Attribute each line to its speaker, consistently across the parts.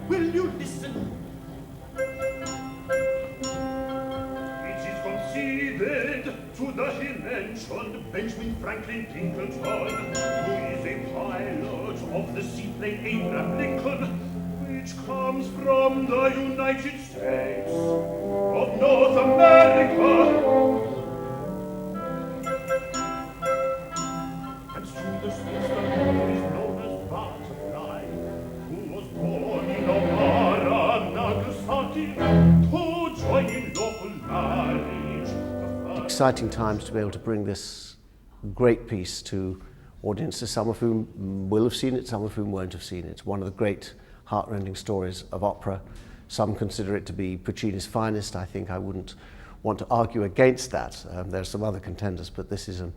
Speaker 1: will you listen?
Speaker 2: It is conceded to the he-mentioned Benjamin Franklin Pinkerton, who is a pilot of the seaplane Abraham Lincoln, which comes from the United States of North America. And to the sister who is known as Butterfly, who was born in O'Hara, Nagasaki, to join in lawful marriage.
Speaker 3: Exciting times to be able to bring this great piece to audiences, some of whom will have seen it, some of whom won't have seen it. It's one of the great heart-rending stories of opera. Some consider it to be Puccini's finest. I think I wouldn't want to argue against that. There are some other contenders, but this is a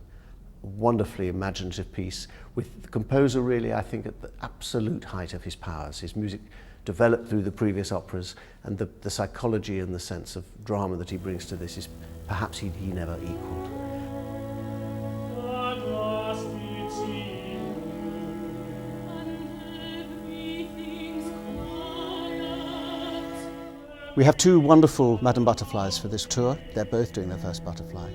Speaker 3: wonderfully imaginative piece with the composer really, I think, at the absolute height of his powers. His music developed through the previous operas, and the psychology and the sense of drama that he brings to this is perhaps he never equaled. We have two wonderful Madame Butterflies for this tour. They're both doing their first Butterfly.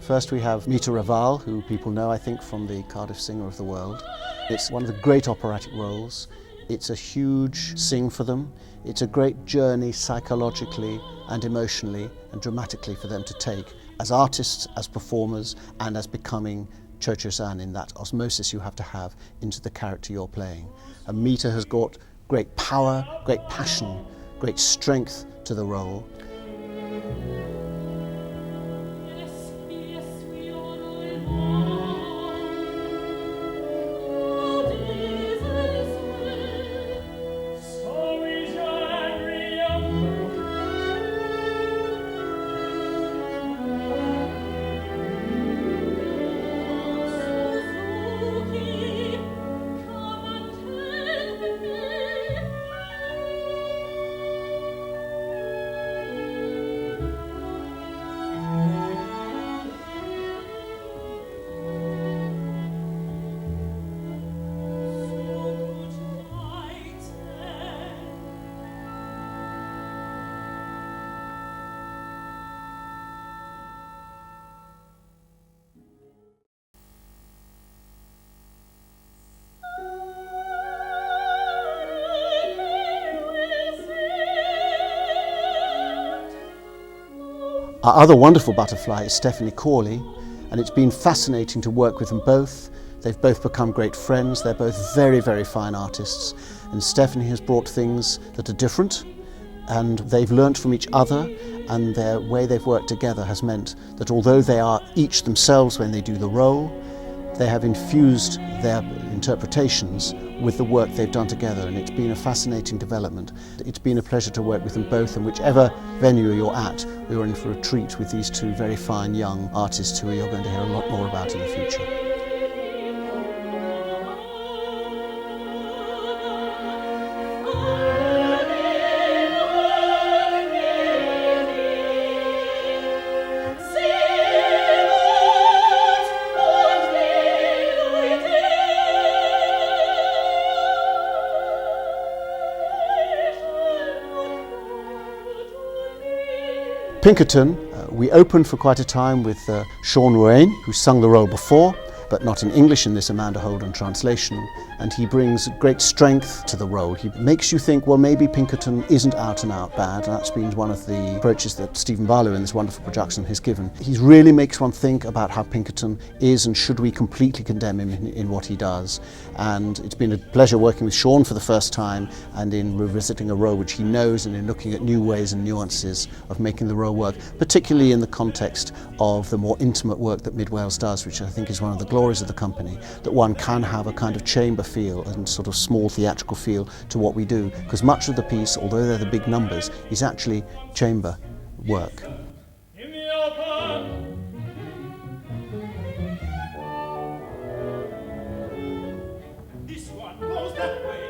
Speaker 3: First we have Mita Raval, who people know, I think, from the Cardiff Singer of the World. It's one of the great operatic roles. It's a huge sing for them. It's a great journey psychologically and emotionally and dramatically for them to take as artists, as performers, and as becoming Cho-Cho-San in that osmosis you have to have into the character you're playing. And Mita has got great power, great passion, great strength to the role. Our other wonderful butterfly is Stephanie Corley, and it's been fascinating to work with them both. They've both become great friends. They're both very, very fine artists, and Stephanie has brought things that are different, and they've learnt from each other, and their way they've worked together has meant that although they are each themselves when they do the role, they have infused their interpretations with the work they've done together, and it's been a fascinating development. It's been a pleasure to work with them both, and whichever venue you're at, you're in for a treat with these two very fine young artists who you're going to hear a lot more about in the future. Pinkerton, we opened for quite a time with Sean Ruane, who sung the role before, but not in English in this Amanda Holden translation, and he brings great strength to the role. He makes you think, well, maybe Pinkerton isn't out and out bad, and that's been one of the approaches that Stephen Barlow in this wonderful production has given. He really makes one think about how Pinkerton is, and should we completely condemn him in what he does. And it's been a pleasure working with Sean for the first time, and in revisiting a role which he knows, and in looking at new ways and nuances of making the role work, particularly in the context of the more intimate work that Mid Wales does, which I think is one of the glories of the company, that one can have a kind of chamber feel and sort of small theatrical feel to what we do, because much of the piece, although they're the big numbers, is actually chamber work.
Speaker 1: This one goes that way.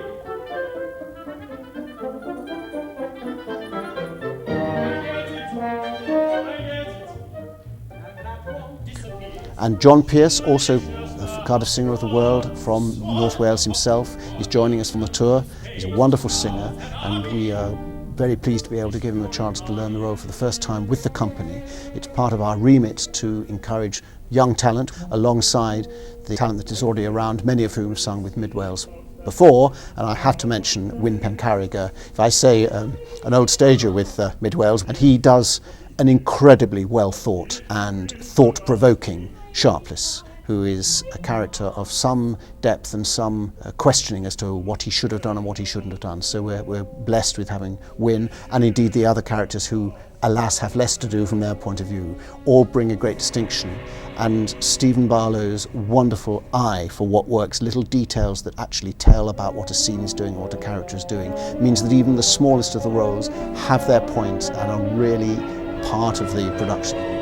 Speaker 3: And John Pearce, also the Cardiff Singer of the World from North Wales himself, is joining us from the tour. He's a wonderful singer, and we are very pleased to be able to give him a chance to learn the role for the first time with the company. It's part of our remit to encourage young talent alongside the talent that is already around, many of whom have sung with Mid Wales before. And I have to mention Wyn Pencarreg. If I say an old stager with Mid Wales, and he does an incredibly well thought and thought-provoking Sharpless, who is a character of some depth and some questioning as to what he should have done and what he shouldn't have done. So we're blessed with having Wyn, and indeed the other characters who, alas, have less to do from their point of view, all bring a great distinction. And Stephen Barlow's wonderful eye for what works, little details that actually tell about what a scene is doing or what a character is doing, means that even the smallest of the roles have their point and are really part of the production.